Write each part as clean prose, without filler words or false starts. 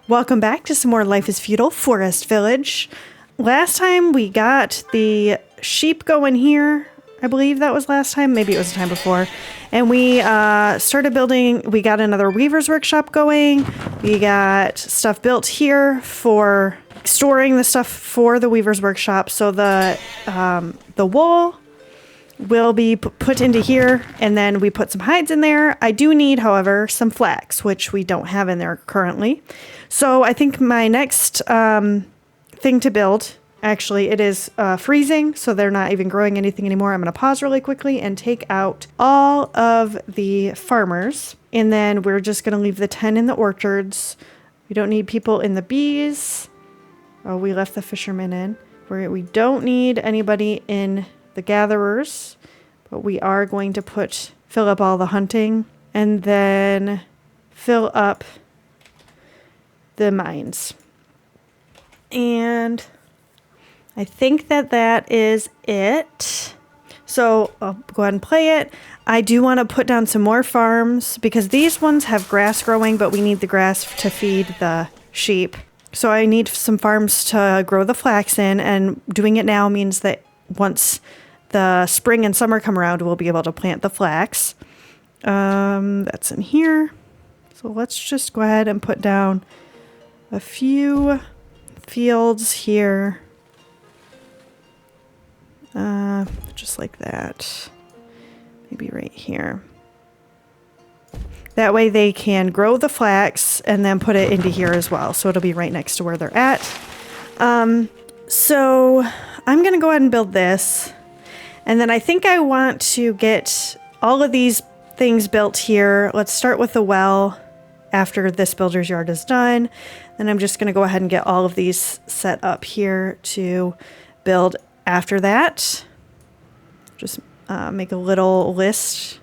Welcome back to some more Life is Feudal Forest Village. Last time we got the sheep going here. I believe that was last time. Maybe it was the time before. And we started building. We got another weaver's workshop going. We got stuff built here for storing the stuff for the weaver's workshop. So the wool will be put into here, and then we put some hides in there. I do need, however, some flax, which we don't have in there currently. So I think my next thing to build, actually, it is freezing, so they're not even growing anything anymore. I'm going to pause really quickly and take out all of the farmers, and then we're just going to leave the 10 in the orchards. We don't need people in the bees. Oh, we left the fishermen in. We don't need anybody in the gatherers, but we are going to fill up all the hunting, and then fill up the mines. And I think that is it. So I'll go ahead and play it. I do want to put down some more farms because these ones have grass growing, but we need the grass to feed the sheep. So I need some farms to grow the flax in, and doing it now means that once the spring and summer come around, we'll be able to plant the flax. That's in here. So let's just go ahead and put down a few fields here. Just like that. Maybe right here. That way they can grow the flax and then put it into here as well. So it'll be right next to where they're at. So I'm going to go ahead and build this. And then I think I want to get all of these things built here. Let's start with the well after this builder's yard is done. Then I'm just going to go ahead and get all of these set up here to build after that. Just make a little list.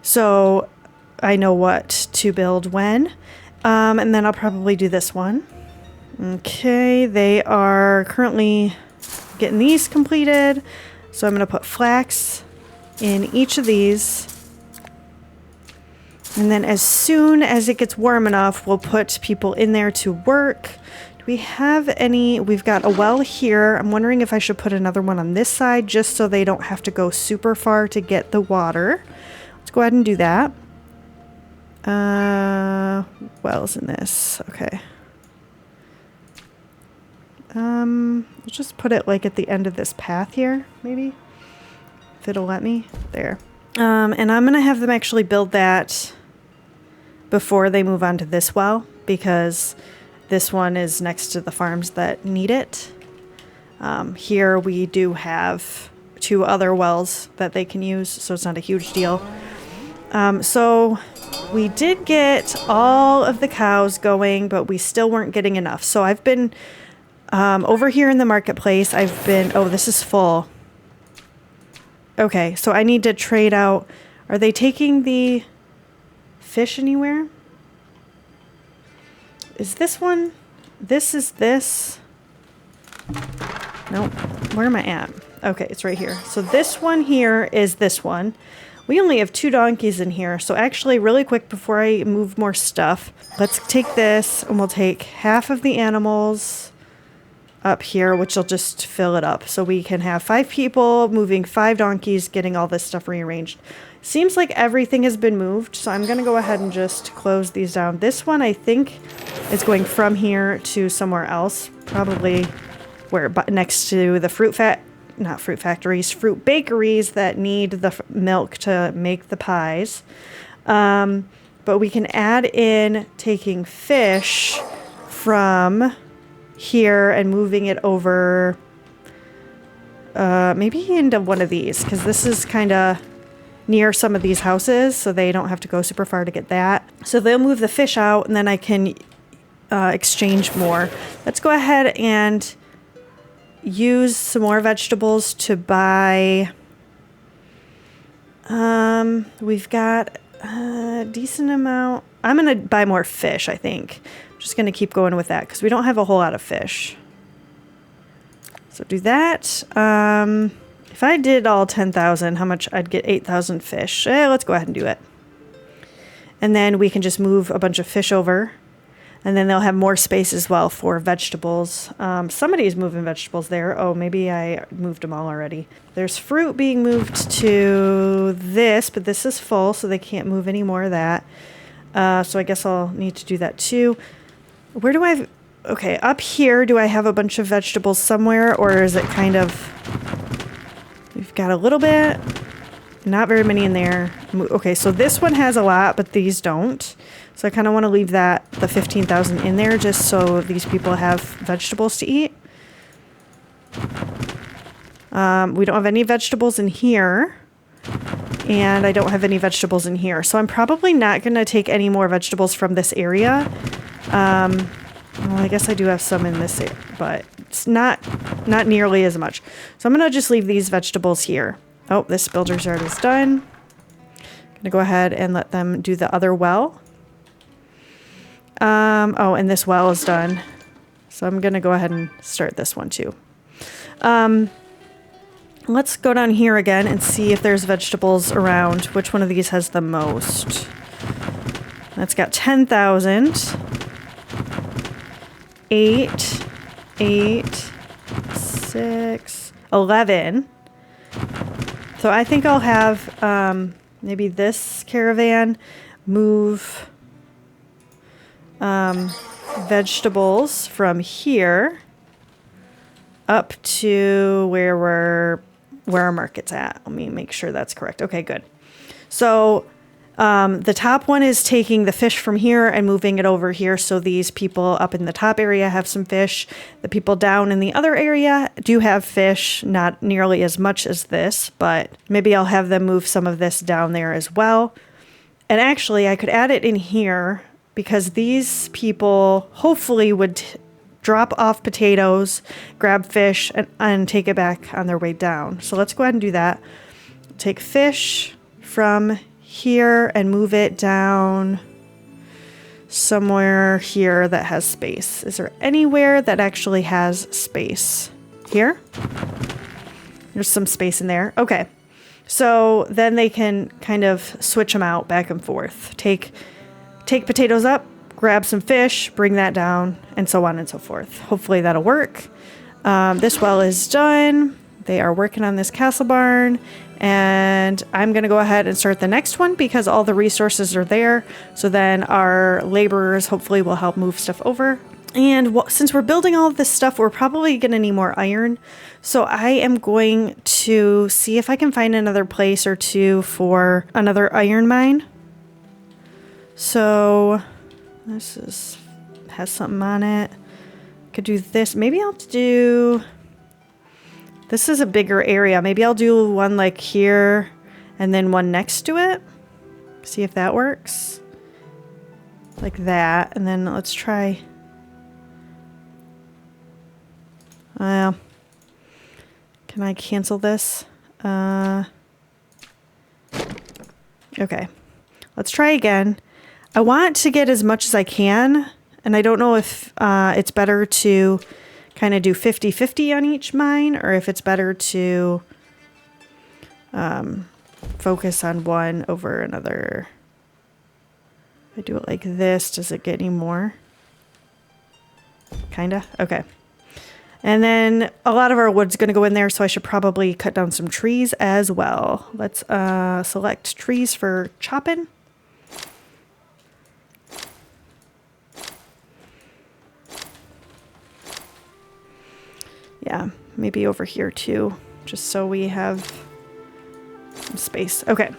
So I know what to build when. And then I'll probably do this one. Okay, they are currently getting these completed. So I'm going to put flax in each of these. And then as soon as it gets warm enough, we'll put people in there to work. Do we have any? We've got a well here. I'm wondering if I should put another one on this side just so they don't have to go super far to get the water. Let's go ahead and do that. Wells in this. Okay. We'll just put it like at the end of this path here, maybe. If it'll let me. There. And I'm going to have them actually build that before they move on to this well, because this one is next to the farms that need it. Here we do have 2 other wells that they can use, so it's not a huge deal. So we did get all of the cows going, but we still weren't getting enough. So I've been over here in the marketplace. Oh, this is full. Okay, so I need to trade out. Are they taking the fish anywhere? Is this one? This is this. Nope. Where am I at? Okay, it's right here. So this one here is this one. We only have 2 donkeys in here. So actually, really quick before I move more stuff, let's take this and we'll take half of the animals up here, which will just fill it up. So we can have 5 people moving 5 donkeys, getting all this stuff rearranged. Seems like everything has been moved. So I'm going to go ahead and just close these down. This one, I think, is going from here to somewhere else. Probably where next to the fruit bakeries that need the milk to make the pies. But we can add in taking fish from here and moving it over maybe into one of these, because this is kind of near some of these houses, so they don't have to go super far to get that. So they'll move the fish out, and then I can exchange more. Let's go ahead and use some more vegetables to buy. We've got a decent amount. I'm going to buy more fish, I think. I'm just going to keep going with that because we don't have a whole lot of fish. So do that. If I did all 10,000, how much? I'd get 8,000 fish. Let's go ahead and do it. And then we can just move a bunch of fish over. And then they'll have more space as well for vegetables. Somebody's moving vegetables there. Oh, maybe I moved them all already. There's fruit being moved to this, but this is full, so they can't move any more of that. So I guess I'll need to do that too. Where do I... Okay, up here, do I have a bunch of vegetables somewhere, or is it kind of... We've got a little bit. Not very many in there. Okay, so this one has a lot, but these don't. So I kind of want to leave that, the 15,000 in there, just so these people have vegetables to eat. We don't have any vegetables in here. And I don't have any vegetables in here. So I'm probably not going to take any more vegetables from this area. Well, I guess I do have some in this area, but it's not nearly as much. So I'm going to just leave these vegetables here. Oh, this builder's yard is done. I'm going to go ahead and let them do the other well. Oh, and this well is done. So I'm going to go ahead and start this one too. Let's go down here again and see if there's vegetables around. Which one of these has the most? That's got 10,000. 8, 6, 11. So I think I'll have maybe this caravan move vegetables from here up to where our market's at. Let me make sure that's correct. Okay, good. So the top one is taking the fish from here and moving it over here. So these people up in the top area have some fish. The people down in the other area do have fish, not nearly as much as this, but maybe I'll have them move some of this down there as well. And actually I could add it in here because these people hopefully would drop off potatoes, grab fish, and take it back on their way down. So let's go ahead and do that. Take fish from here and move it down somewhere here that has space. Is there anywhere that actually has space? Here? There's some space in there. Okay. So then they can kind of switch them out back and forth. Take potatoes up, grab some fish, bring that down, and so on and so forth. Hopefully that'll work. This well is done. They are working on this castle barn, and I'm going to go ahead and start the next one because all the resources are there. So then our laborers hopefully will help move stuff over. And since we're building all of this stuff, we're probably going to need more iron. So I am going to see if I can find another place or two for another iron mine. So this has something on it. Could do this. Maybe I'll do... This is a bigger area. Maybe I'll do one like here and then one next to it. See if that works. Like that. And then let's try... Can I cancel this? Okay. Let's try again. I want to get as much as I can. And I don't know if it's better to kind of do 50-50 on each mine, or if it's better to focus on one over another. If I do it like this, does it get any more? Kinda? Okay. And then a lot of our wood's going to go in there, so I should probably cut down some trees as well. Let's select trees for chopping. Yeah, maybe over here too, just so we have some space. Okay,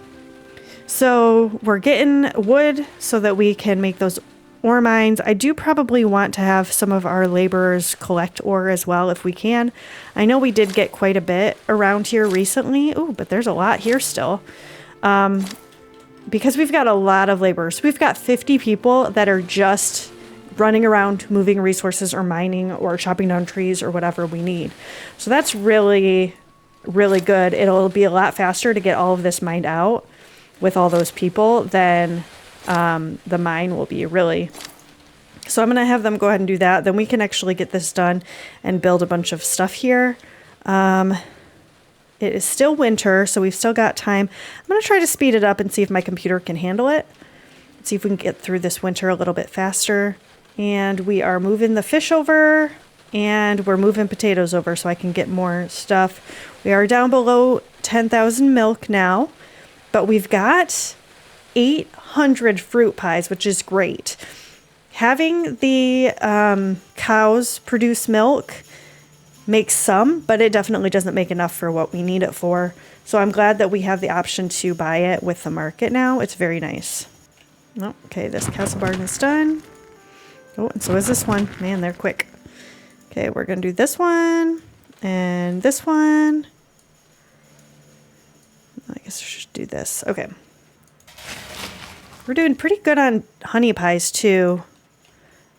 so we're getting wood so that we can make those ore mines. I do probably want to have some of our laborers collect ore as well if we can. I know we did get quite a bit around here recently. Ooh, but there's a lot here still. Because we've got a lot of laborers. We've got 50 people that are just running around moving resources or mining or chopping down trees or whatever we need. So that's really, really good. It'll be a lot faster to get all of this mined out with all those people than the mine will be, really. So I'm going to have them go ahead and do that. Then we can actually get this done and build a bunch of stuff here. It is still winter, so we've still got time. I'm going to try to speed it up and see if my computer can handle it. see if we can get through this winter a little bit faster. And we are moving the fish over, and we're moving potatoes over so I can get more stuff. We are down below 10,000 milk now, but we've got 800 fruit pies, which is great. Having the cows produce milk makes some, but it definitely doesn't make enough for what we need it for. So I'm glad that we have the option to buy it with the market now. It's very nice. Oh, okay, this castle barn is done. Oh, and so is this one. Man, they're quick. Okay, we're going to do this one and this one. I guess I should do this. Okay. We're doing pretty good on honey pies too.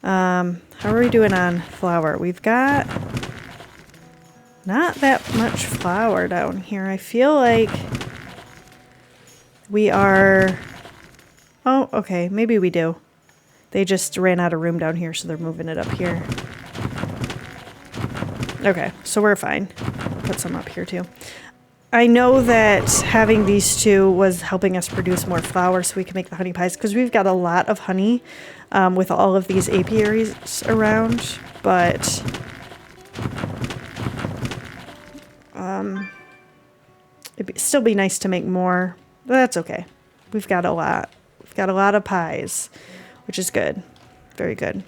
How are we doing on flour? We've got not that much flour down here. I feel like we are... Oh, okay. Maybe we do. They just ran out of room down here, so they're moving it up here. Okay, so we're fine. Put some up here too. I know that having these two was helping us produce more flour so we can make the honey pies, because we've got a lot of honey with all of these apiaries around, but it'd still be nice to make more, but that's okay. We've got a lot. We've got a lot of pies, which is good. Very good.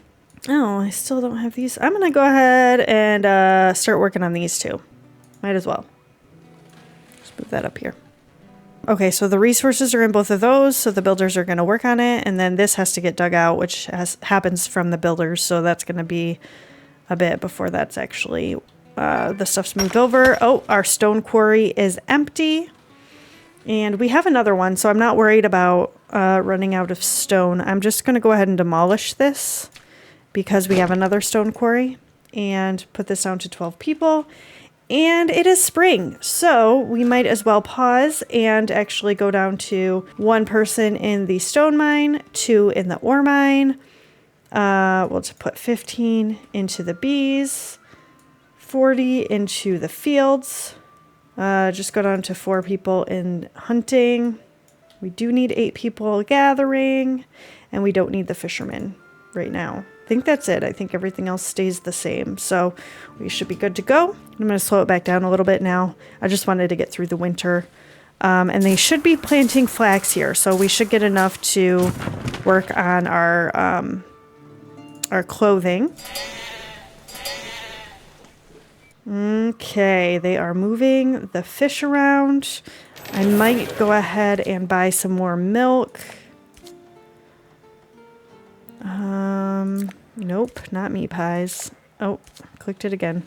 Oh, I still don't have these. I'm going to go ahead and start working on these two. Might as well. Just move that up here. Okay, so the resources are in both of those, so the builders are going to work on it, and then this has to get dug out, which happens from the builders, so that's going to be a bit before that's actually... the stuff's moved over. Oh, our stone quarry is empty. And we have another one, so I'm not worried about running out of stone. I'm just going to go ahead and demolish this because we have another stone quarry and put this down to 12 people. And it is spring, so we might as well pause and actually go down to 1 person in the stone mine, 2 in the ore mine. We'll just put 15 into the bees. 40 into the fields. Just go down to 4 people in hunting. We do need 8 people gathering, and we don't need the fishermen right now. I think that's it. I think everything else stays the same, so we should be good to go. I'm going to slow it back down a little bit now. I just wanted to get through the winter. And they should be planting flax here, so we should get enough to work on our clothing. Okay, they are moving the fish around. I might go ahead and buy some more milk. Nope, not meat pies. Oh, clicked it again.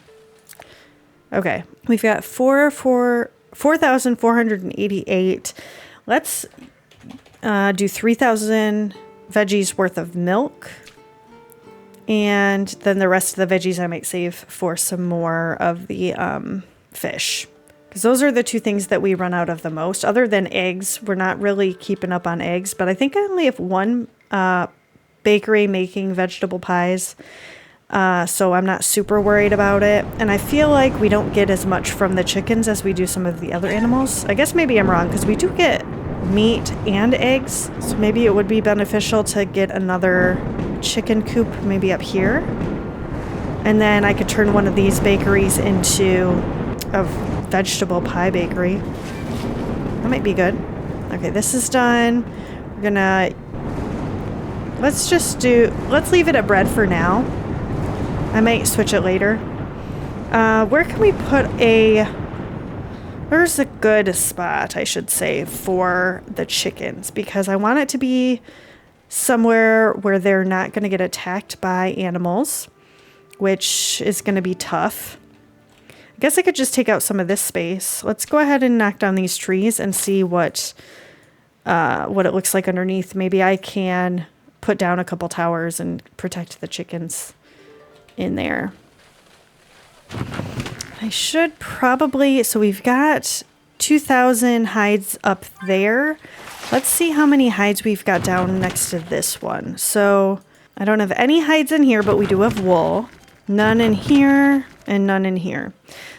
Okay, we've got 4,488. Let's do 3,000 veggies worth of milk. And then the rest of the veggies I might save for some more of the fish. Because those are the 2 things that we run out of the most. Other than eggs, we're not really keeping up on eggs. But I think I only have 1 bakery making vegetable pies. So I'm not super worried about it. And I feel like we don't get as much from the chickens as we do some of the other animals. I guess maybe I'm wrong, because we do get meat and eggs. So maybe it would be beneficial to get another chicken coop maybe up here. And then I could turn one of these bakeries into a vegetable pie bakery. That might be good. Okay, this is done. We're gonna... Let's leave it at bread for now. I might switch it later. Where can we put where's a good spot, I should say, for the chickens? Because I want it to be somewhere where they're not going to get attacked by animals, which is going to be tough. I guess I could just take out some of this space. Let's go ahead and knock down these trees and see what it looks like underneath. Maybe I can put down a couple towers and protect the chickens in there. I should probably... So we've got 2,000 hides up there. Let's see how many hides we've got down next to this one. So I don't have any hides in here, but we do have wool. None in here and none in here.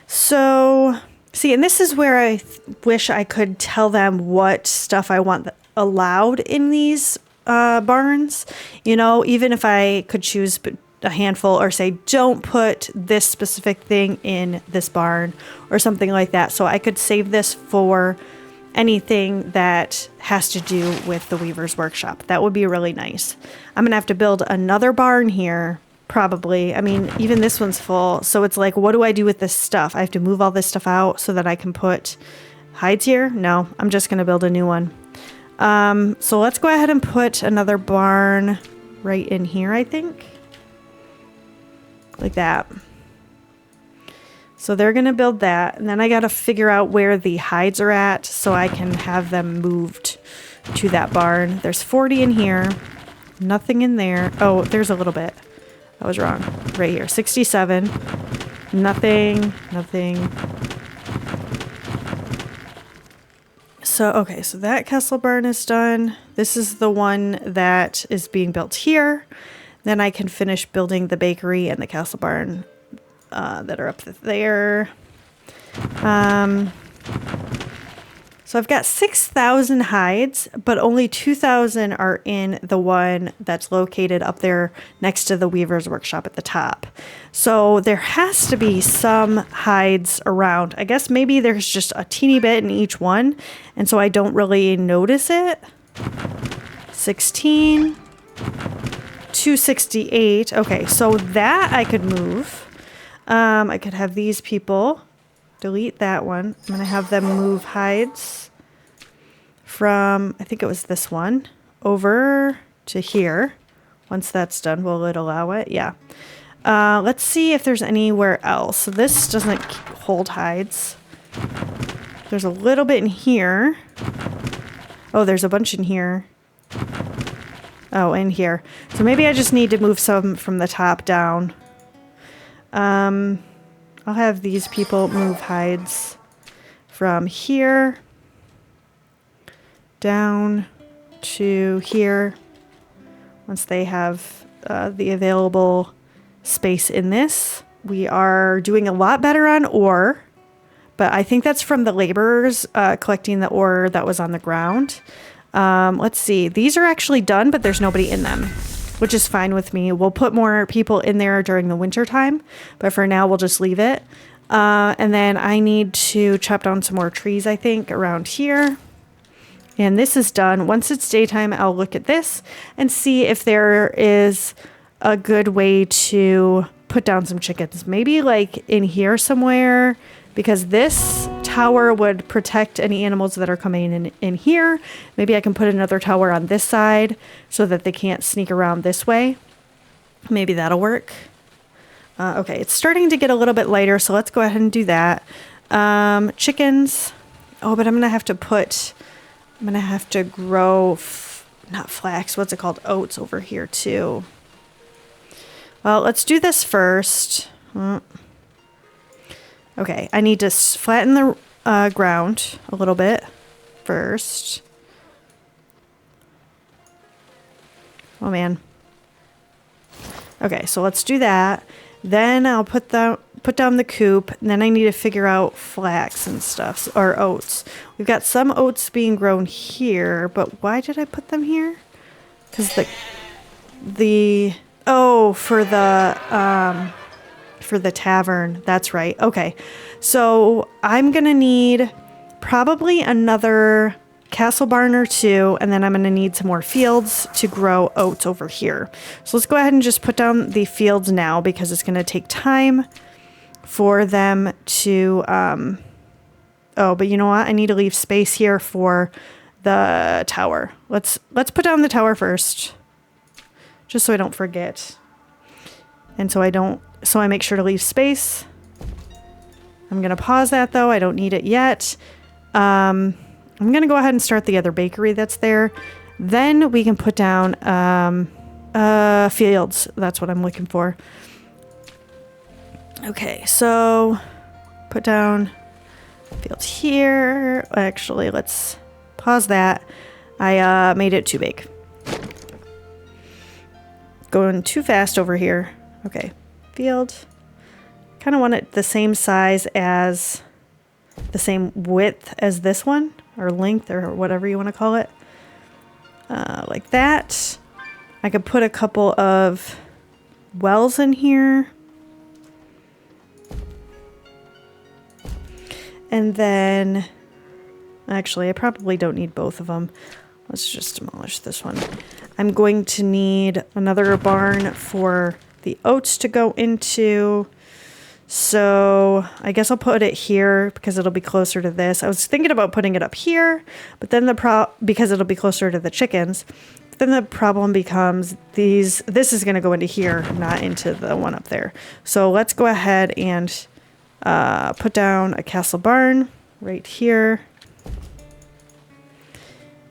So, see, and this is where I wish I could tell them what stuff I want allowed in these barns, you know, even if I could choose a handful or say, don't put this specific thing in this barn or something like that. So I could save this for anything that has to do with the Weaver's Workshop. That would be really nice. I'm going to have to build another barn here, probably. I mean, even this one's full. So it's like, what do I do with this stuff? I have to move all this stuff out so that I can put hides here? No, I'm just going to build a new one. So let's go ahead and put another barn right in here, I think. Like that. So they're going to build that. And then I got to figure out where the hides are at so I can have them moved to that barn. There's 40 in here. Nothing in there. Oh, there's a little bit. I was wrong. Right here. 67. Nothing. Nothing. So, okay. So that castle barn is done. This is the one that is being built here. Then I can finish building the bakery and the castle barn that are up there. So I've got 6,000 hides, but only 2,000 are in the one that's located up there next to the Weaver's Workshop at the top. So there has to be some hides around. I guess maybe there's just a teeny bit in each one, and so I don't really notice it. 16. 268. Okay, so that I could move. I could have these people delete that one. I'm going to have them move hides from, I think it was this one, over to here. Once that's done, will it allow it? Yeah. Let's see if there's anywhere else. So this doesn't hold hides. There's a little bit in here. Oh, there's a bunch in here. Oh, in here. So maybe I just need to move some from the top down. I'll have these people move hides from here down to here once they have the available space in this. We are doing a lot better on ore, but I think that's from the laborers collecting the ore that was on the ground. Let's see. These are actually done, but there's nobody in them, which is fine with me. We'll put more people in there during the winter time, but for now we'll just leave it. And then I need to chop down some more trees, I think, around here. And this is done. Once it's daytime, I'll look at this and see if there is a good way to put down some chickens. Maybe like in here somewhere, because this tower would protect any animals that are coming in here. Maybe I can put another tower on this side so that they can't sneak around this way. Maybe that'll work. Okay, it's starting to get a little bit lighter, so let's go ahead and do that. Chickens. Oh, but I'm going to have to grow, not flax, what's it called? Oats over here too. Well, let's do this first. Okay, I need to flatten the ground a little bit first. Oh man. Okay, so let's do that. Then I'll put down the coop. And then I need to figure out flax and stuff, or oats. We've got some oats being grown here, but why did I put them here? Because for the tavern. That's right. Okay. So I'm going to need probably another castle barn or two, and then I'm going to need some more fields to grow oats over here. So let's go ahead and just put down the fields now because it's going to take time for them to, oh, but you know what? I need to leave space here for the tower. Let's put down the tower first, just so I don't forget. And so I make sure to leave space. I'm going to pause that though. I don't need it yet. I'm going to go ahead and start the other bakery that's there. Then we can put down fields. That's what I'm looking for. Okay, so put down fields here. Actually, let's pause that. I made it too big. Going too fast over here. Okay, field. Kind of want it the same size as, the same width as this one, or length, or whatever you want to call it. like that. I could put a couple of wells in here. And then, actually, I probably don't need both of them. Let's just demolish this one. I'm going to need another barn for the oats to go into. So I guess I'll put it here because it'll be closer to this. I was thinking about putting it up here, but then because it'll be closer to the chickens. Then the problem becomes this is going to go into here, not into the one up there. So let's go ahead and put down a castle barn right here.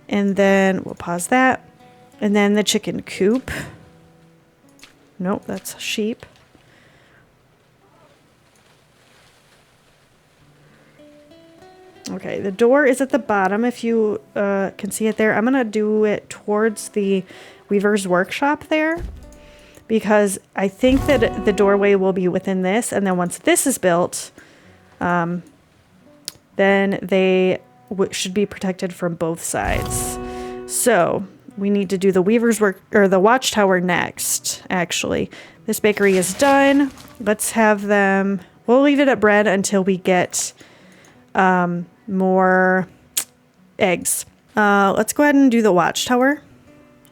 And then we'll pause that. And then the chicken coop. Nope, that's sheep. Okay, the door is at the bottom, if you can see it there. I'm going to do it towards the weaver's workshop there, because I think that the doorway will be within this, and then once this is built, then they should be protected from both sides. So we need to do the weaver's work, or the watchtower next, actually. This bakery is done. Let's have them, we'll leave it at bread until we get more eggs. Let's go ahead and do the watchtower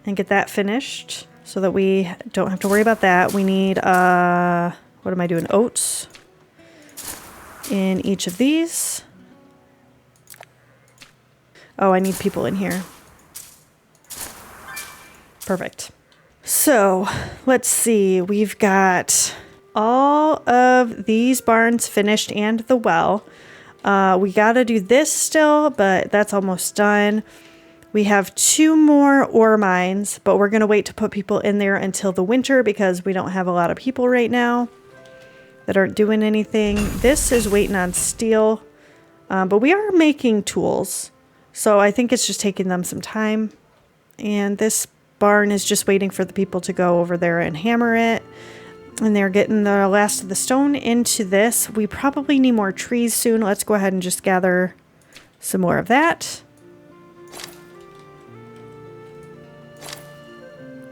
and get that finished so that we don't have to worry about that. We need, what am I doing? Oats in each of these. Oh, I need people in here. Perfect. So let's see. We've got all of these barns finished and the well. We got to do this still, but that's almost done. We have 2 more ore mines, but we're going to wait to put people in there until the winter because we don't have a lot of people right now that aren't doing anything. This is waiting on steel, but we are making tools. So I think it's just taking them some time. And this barn is just waiting for the people to go over there and hammer it. And they're getting the last of the stone into this. We probably need more trees soon. Let's go ahead and just gather some more of that.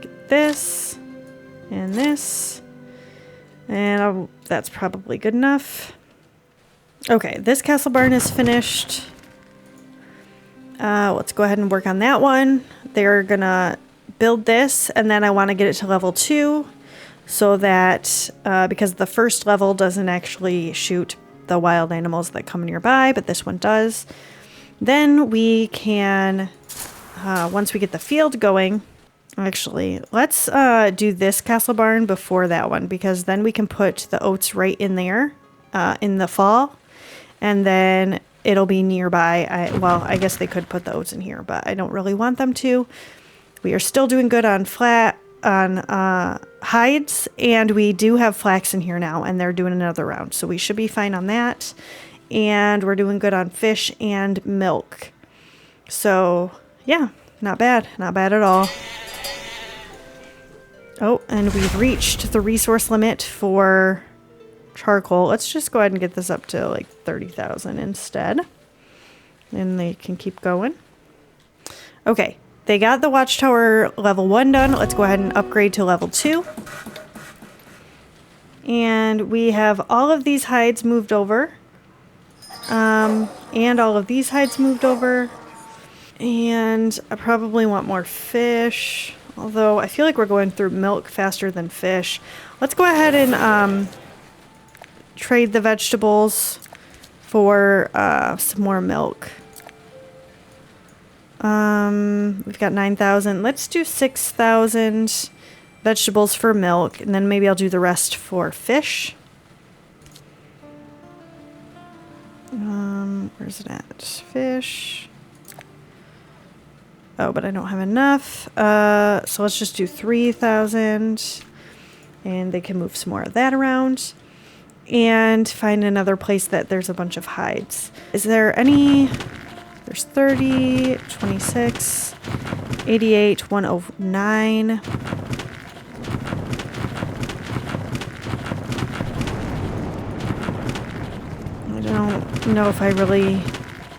Get this and this. And that's probably good enough. Okay, this castle barn is finished. Let's go ahead and work on that one. They're gonna build this, and then I want to get it to level 2 so that because the first level doesn't actually shoot the wild animals that come nearby, but this one does. Then we can, once we get the field going, actually, let's do this castle barn before that one, because then we can put the oats right in there in the fall, and then it'll be nearby. Well, I guess they could put the oats in here, but I don't really want them to. We are still doing good on hides, and we do have flax in here now, and they're doing another round, so we should be fine on that. And we're doing good on fish and milk. So yeah, not bad at all. Oh, and we've reached the resource limit for charcoal. Let's just go ahead and get this up to like 30,000 instead. And they can keep going. Okay, they got the watchtower level 1 done. Let's go ahead and upgrade to level 2. And we have all of these hides moved over. And all of these hides moved over. And I probably want more fish. Although I feel like we're going through milk faster than fish. Let's go ahead and trade the vegetables for some more milk. We've got 9,000. Let's do 6,000 vegetables for milk, and then maybe I'll do the rest for fish. Where's it at? Fish. Oh, but I don't have enough. So let's just do 3,000, and they can move some more of that around. And find another place that there's a bunch of hides. Is there any? There's 30, 26, 88, 109. I don't know if I really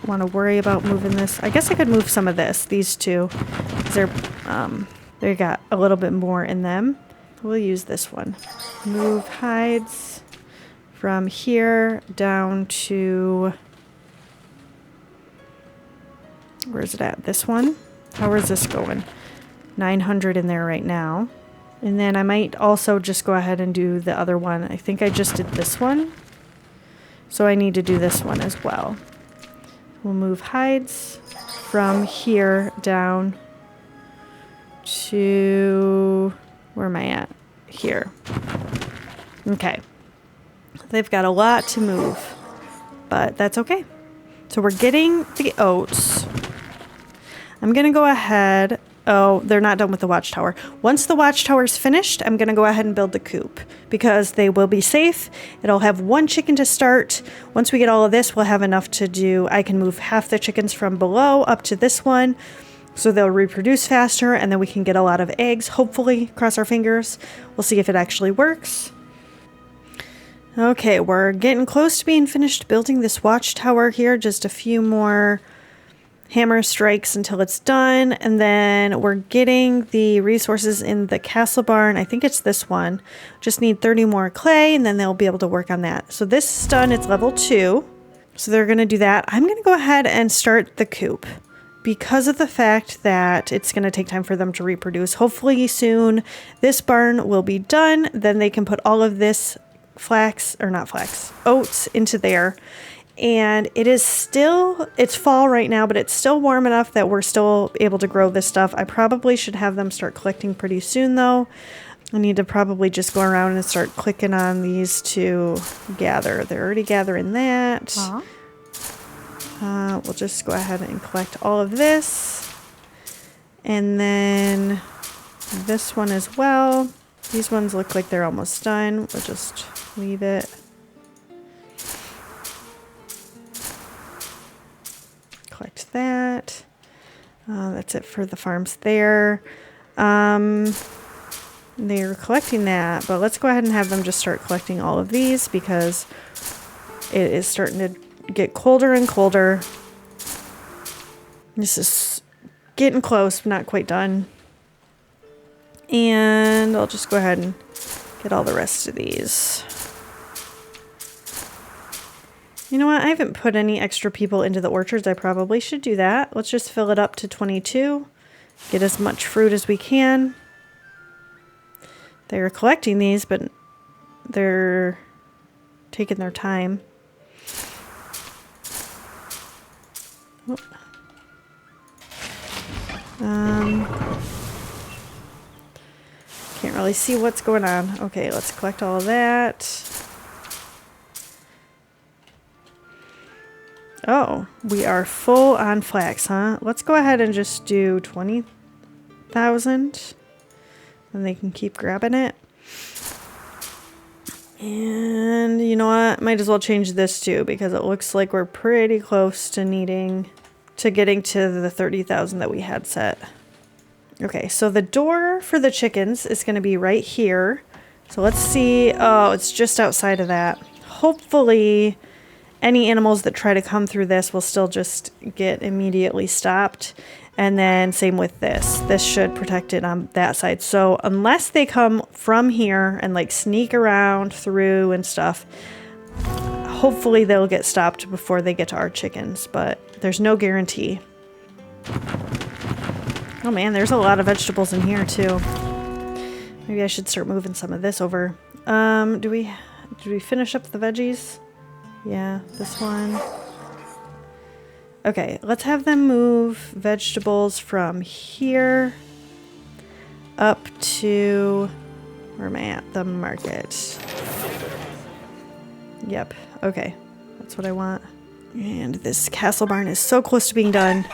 want to worry about moving this. I guess I could move some of this, these two. because they got a little bit more in them. We'll use this one. Move hides from here down to, where's it at? This one? How is this going? 900 in there right now. And then I might also just go ahead and do the other one. I think I just did this one. So I need to do this one as well. We'll move hides from here down to, where am I at? Here. Okay. They've got a lot to move, but that's okay. So we're getting the oats. I'm going to go ahead. Oh, they're not done with the watchtower. Once the watchtower is finished, I'm going to go ahead and build the coop because they will be safe. It'll have one chicken to start. Once we get all of this, we'll have enough to do. I can move half the chickens from below up to this one. So they'll reproduce faster and then we can get a lot of eggs. Hopefully, cross our fingers. We'll see if it actually works. Okay, we're getting close to being finished building this watchtower here. Just a few more hammer strikes until it's done, and then we're getting the resources in the castle barn. I think it's this one. Just need 30 more clay and then they'll be able to work on that. So this is done. It's level 2. So they're going to do that. I'm going to go ahead and start the coop because of the fact that it's going to take time for them to reproduce. Hopefully soon this barn will be done. Then they can put all of this flax, or not flax, oats into there. And it is still, it's fall right now, but it's still warm enough that we're still able to grow this stuff. I probably should have them start collecting pretty soon though. I need to probably just go around and start clicking on these to gather. They're already gathering that. We'll just go ahead and collect all of this. And then this one as well. These ones look like they're almost done. We'll just leave it. Collect that. That's it for the farms there. They're collecting that, but let's go ahead and have them just start collecting all of these because it is starting to get colder and colder. This is getting close, but not quite done. And I'll just go ahead and get all the rest of these. You know what? I haven't put any extra people into the orchards. I probably should do that. Let's just fill it up to 22. Get as much fruit as we can. They're collecting these, but they're taking their time. Oh. Can't really see what's going on. Okay, let's collect all of that. Oh, we are full on flax, huh? Let's go ahead and just do 20,000. And they can keep grabbing it. And you know what? Might as well change this too because it looks like we're pretty close to getting to the 30,000 that we had set. Okay, so the door for the chickens is going to be right here. So let's see. Oh, it's just outside of that. Hopefully any animals that try to come through this will still just get immediately stopped. And then same with this. This should protect it on that side. So unless they come from here and like sneak around through and stuff, hopefully they'll get stopped before they get to our chickens, but there's no guarantee. Oh man, there's a lot of vegetables in here too. Maybe I should start moving some of this over. Did we finish up the veggies? Yeah, this one. Okay, let's have them move vegetables from here up to, where am I at? The market. Yep, okay. That's what I want. And this castle barn is so close to being done.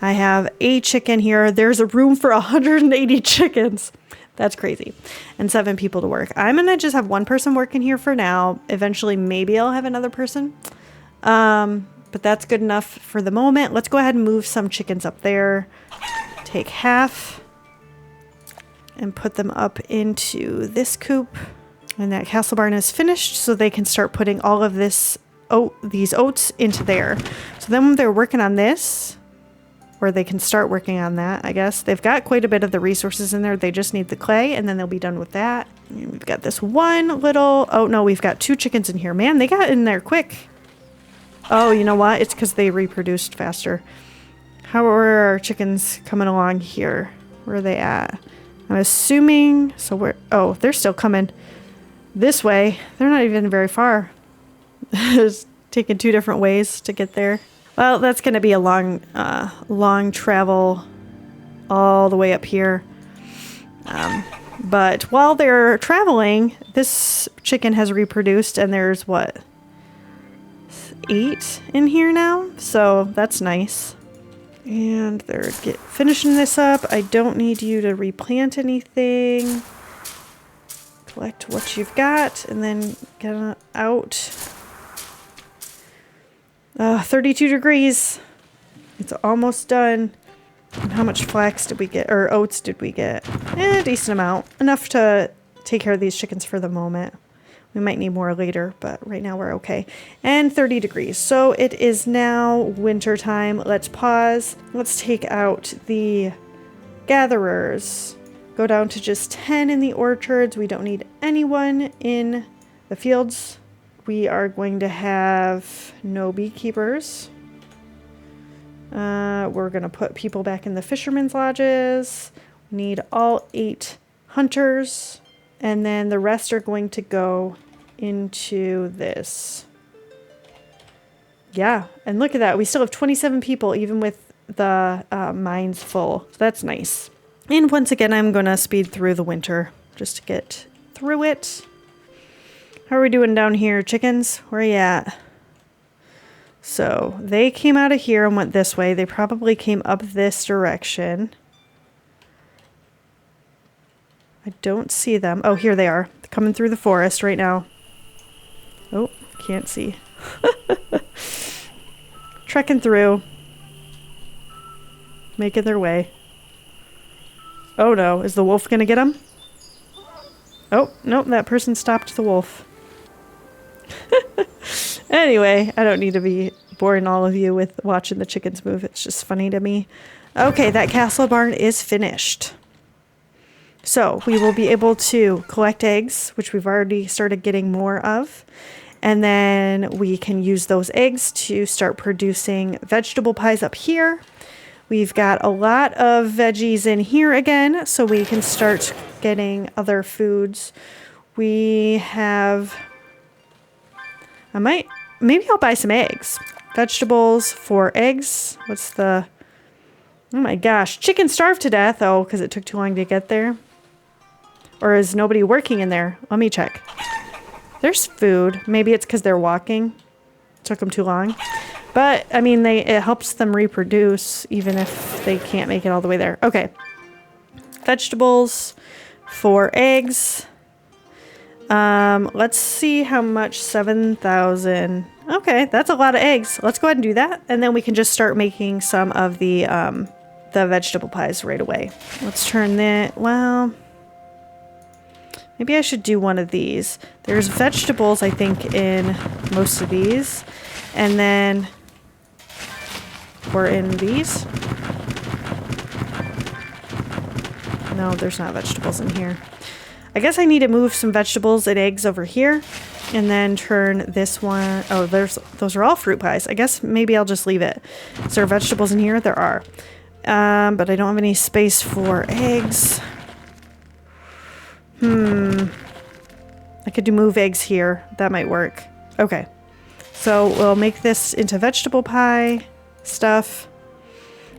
I have a chicken here. There's a room for 180 chickens. That's crazy. And 7 people to work. I'm going to just have one person working here for now. Eventually, maybe I'll have another person. But that's good enough for the moment. Let's go ahead and move some chickens up there. Take half and put them up into this coop. And that castle barn is finished, so they can start putting all of these oats into there. So then when they're working on this, or they can start working on that, I guess. They've got quite a bit of the resources in there. They just need the clay, and then they'll be done with that. And we've got this one little... Oh, no, we've got 2 chickens in here. Man, they got in there quick. Oh, you know what? It's because they reproduced faster. How are our chickens coming along here? Where are they at? I'm assuming... So where... Oh, they're still coming this way. They're not even very far. It's taking 2 different ways to get there. Well, that's going to be a long travel all the way up here. But while they're traveling, this chicken has reproduced, and there's what? 8 in here now, so that's nice. And they're finishing this up. I don't need you to replant anything. Collect what you've got, and then get out. 32 degrees. It's almost done. And how much flax did we get? Or oats did we get? A decent amount. Enough to take care of these chickens for the moment. We might need more later, but right now we're okay. And 30 degrees. So it is now winter time. Let's pause. Let's take out the gatherers. Go down to just 10 in the orchards. We don't need anyone in the fields. We are going to have no beekeepers. We're going to put people back in the fishermen's lodges. We need all 8 hunters. And then the rest are going to go into this. Yeah, and look at that. We still have 27 people, even with the mines full. So that's nice. And once again, I'm going to speed through the winter just to get through it. How are we doing down here, chickens? Where are you at? So they came out of here and went this way. They probably came up this direction. I don't see them. Oh, here they are. They're coming through the forest right now. Oh, can't see. Trekking through. Making their way. Oh no, is the wolf gonna get them? Oh, nope, that person stopped the wolf. Anyway, I don't need to be boring all of you with watching the chickens move. It's just funny to me. Okay, that castle barn is finished. So we will be able to collect eggs, which we've already started getting more of. And then we can use those eggs to start producing vegetable pies up here. We've got a lot of veggies in here again, so we can start getting other foods. We have... Maybe I'll buy some eggs. Vegetables for eggs. What's the... Oh my gosh. Chicken starved to death. Oh, because it took too long to get there. Or is nobody working in there? Let me check. There's food. Maybe it's because they're walking. Took them too long. But, I mean, it helps them reproduce even if they can't make it all the way there. Okay. Vegetables for eggs. Let's see how much. 7,000. Okay, that's a lot of eggs. Let's go ahead and do that. And then we can just start making some of the vegetable pies right away. Let's turn that. Well, maybe I should do one of these. There's vegetables, I think, in most of these. And then we're in these. No, there's not vegetables in here. I guess I need to move some vegetables and eggs over here and then turn this one. Oh, those are all fruit pies. I guess maybe I'll just leave it. Is there vegetables in here? There are. But I don't have any space for eggs. I could move eggs here. That might work. Okay. So we'll make this into vegetable pie stuff.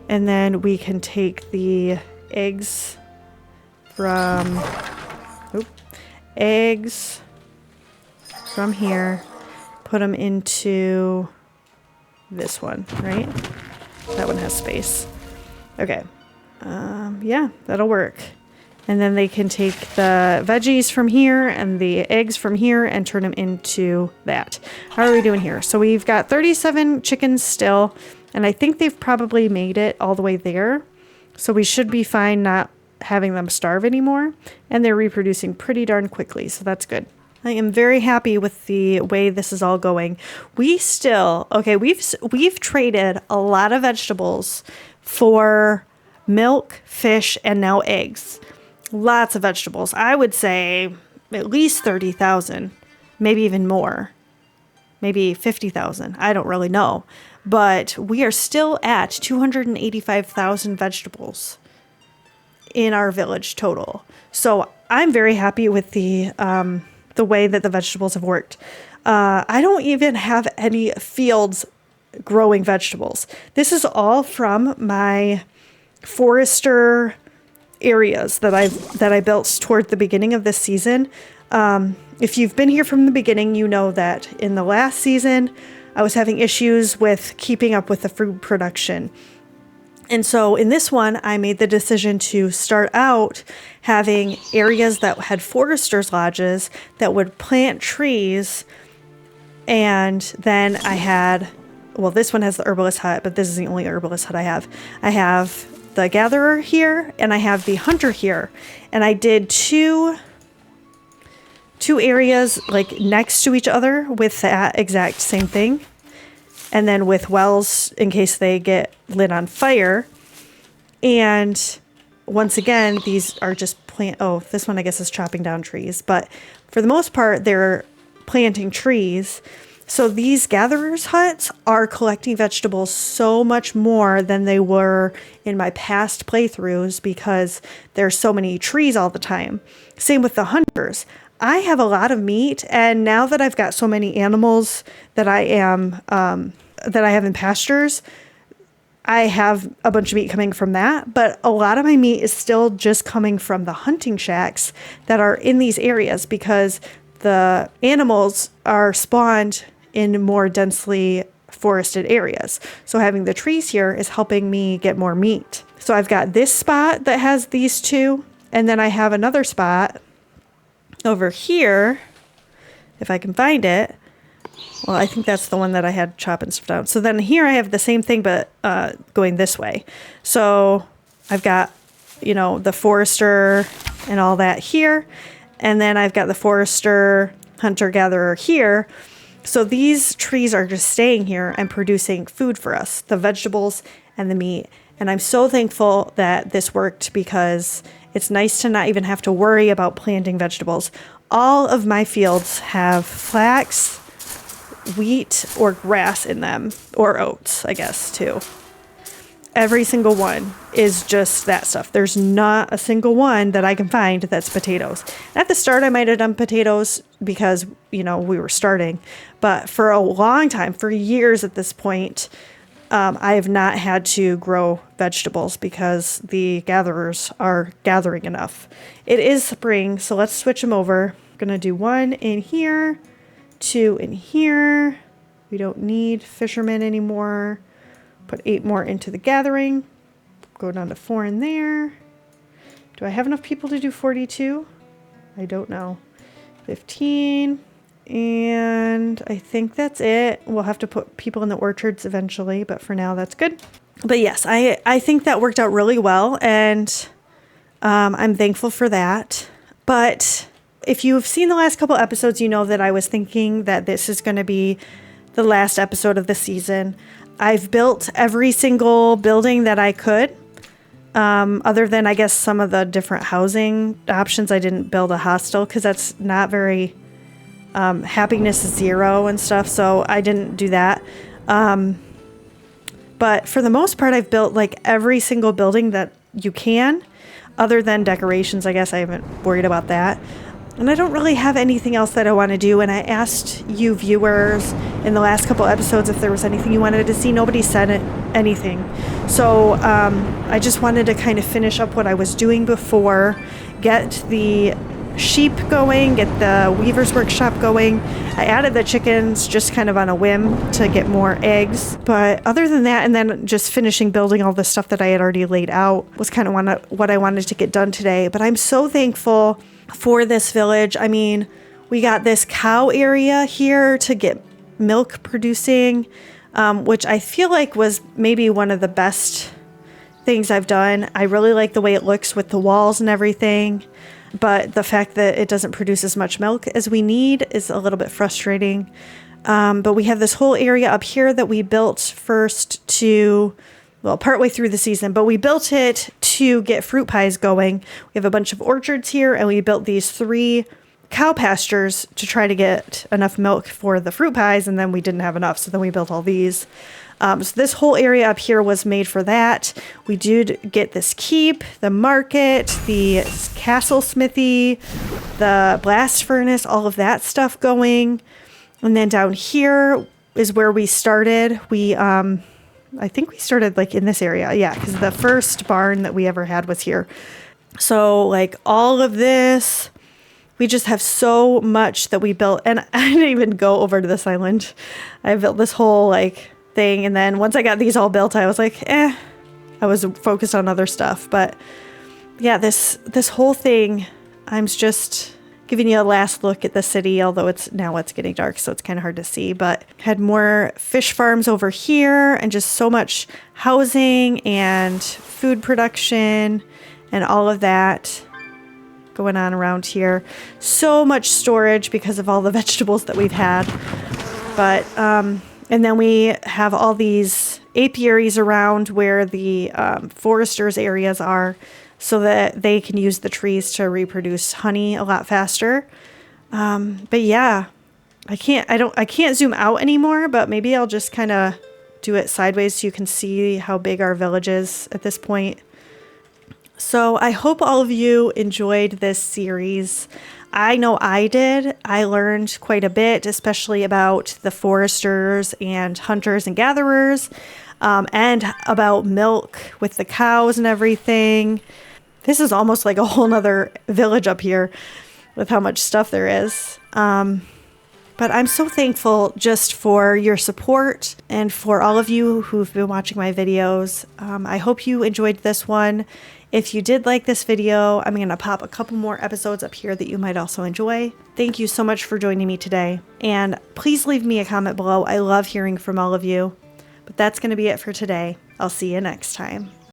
And then we can take the eggs from... eggs from here, put them into this one, right? That one has space. Okay. Yeah, that'll work. And then they can take the veggies from here and the eggs from here and turn them into that. How are we doing here? So we've got 37 chickens still, and I think they've probably made it all the way there. So we should be fine not having them starve anymore, and they're reproducing pretty darn quickly, so that's good. I am very happy with the way this is all going. We've traded a lot of vegetables for milk, fish, and now eggs. Lots of vegetables. I would say at least 30,000, maybe even more, maybe 50,000. I don't really know. But we are still at 285,000 vegetables in our village total. So I'm very happy with the way that the vegetables have worked. I don't even have any fields growing vegetables. This is all from my forester areas that I built toward the beginning of this season. If you've been here from the beginning, you know that in the last season, I was having issues with keeping up with the food production. And so in this one, I made the decision to start out having areas that had foresters' lodges that would plant trees. And then I had, well, this one has the herbalist hut, but this is the only herbalist hut I have. I have the gatherer here and I have the hunter here. And I did two areas like next to each other with that exact same thing. And then with wells in case they get lit on fire. And once again, these are just this one I guess is chopping down trees. But for the most part, they're planting trees. So these gatherers' huts are collecting vegetables so much more than they were in my past playthroughs because there's so many trees all the time. Same with the hunters. I have a lot of meat, and now that I've got so many animals that I have in pastures, I have a bunch of meat coming from that, but a lot of my meat is still just coming from the hunting shacks that are in these areas because the animals are spawned in more densely forested areas. So having the trees here is helping me get more meat. So I've got this spot that has these two, and then I have another spot over here, if I can find it. Well, I think that's the one that I had chopping stuff down. So then here I have the same thing, but going this way. So I've got, the forester and all that here. And then I've got the forester, hunter-gatherer here. So these trees are just staying here and producing food for us, the vegetables and the meat. And I'm so thankful that this worked because it's nice to not even have to worry about planting vegetables. All of my fields have flax, wheat, or grass in them, or oats, I guess, too. Every single one is just that stuff. There's not a single one that I can find that's potatoes. At the start, I might have done potatoes because, we were starting. But for a long time, for years at this point, I have not had to grow vegetables because the gatherers are gathering enough. It is spring, so let's switch them over. I'm going to do 1 in here, 2 in here. We don't need fishermen anymore. Put 8 more into the gathering. Go down to 4 in there. Do I have enough people to do 42? I don't know. 15. And I think that's it. We'll have to put people in the orchards eventually, but for now that's good. But yes, I think that worked out really well, and I'm thankful for that. But if you've seen the last couple episodes, you know that I was thinking that this is going to be the last episode of the season. I've built every single building that I could, other than, I guess, some of the different housing options. I didn't build a hostel because that's not very happiness 0 and stuff, so I didn't do that. But for the most part, I've built like every single building that you can, other than decorations. I guess I haven't worried about that. And I don't really have anything else that I want to do. And I asked you viewers in the last couple episodes if there was anything you wanted to see. Nobody said anything. So I just wanted to kind of finish up what I was doing before, get the sheep going, get the weaver's workshop going. I added the chickens just kind of on a whim to get more eggs. But other than that, and then just finishing building all the stuff that I had already laid out was kind of what I wanted to get done today. But I'm so thankful for this village. I mean, we got this cow area here to get milk producing, which I feel like was maybe one of the best things I've done. I really like the way it looks with the walls and everything, but the fact that it doesn't produce as much milk as we need is a little bit frustrating. But we have this whole area up here that we built first to well, partway through the season, but we built it to get fruit pies going. We have a bunch of orchards here, and we built these 3 cow pastures to try to get enough milk for the fruit pies, and then we didn't have enough, so then we built all these. So this whole area up here was made for that. We did get this keep, the market, the castle smithy, the blast furnace, all of that stuff going. And then down here is where we started. I think we started like in this area. Yeah, because the first barn that we ever had was here. So like all of this, we just have so much that we built. And I didn't even go over to this island. I built this whole like thing. And then once I got these all built, I was like, I was focused on other stuff. But yeah, this whole thing, I'm just giving you a last look at the city, although it's getting dark, so it's kind of hard to see, but had more fish farms over here and just so much housing and food production and all of that going on around here. So much storage because of all the vegetables that we've had. But, and then we have all these apiaries around where the foresters areas are, so that they can use the trees to reproduce honey a lot faster. But yeah, I can't zoom out anymore, but maybe I'll just kind of do it sideways so you can see how big our village is at this point. So I hope all of you enjoyed this series. I know I did. I learned quite a bit, especially about the foresters and hunters and gatherers, and about milk with the cows and everything. This is almost like a whole nother village up here with how much stuff there is. But I'm so thankful just for your support and for all of you who've been watching my videos. I hope you enjoyed this one. If you did like this video, I'm going to pop a couple more episodes up here that you might also enjoy. Thank you so much for joining me today. And please leave me a comment below. I love hearing from all of you. But that's going to be it for today. I'll see you next time.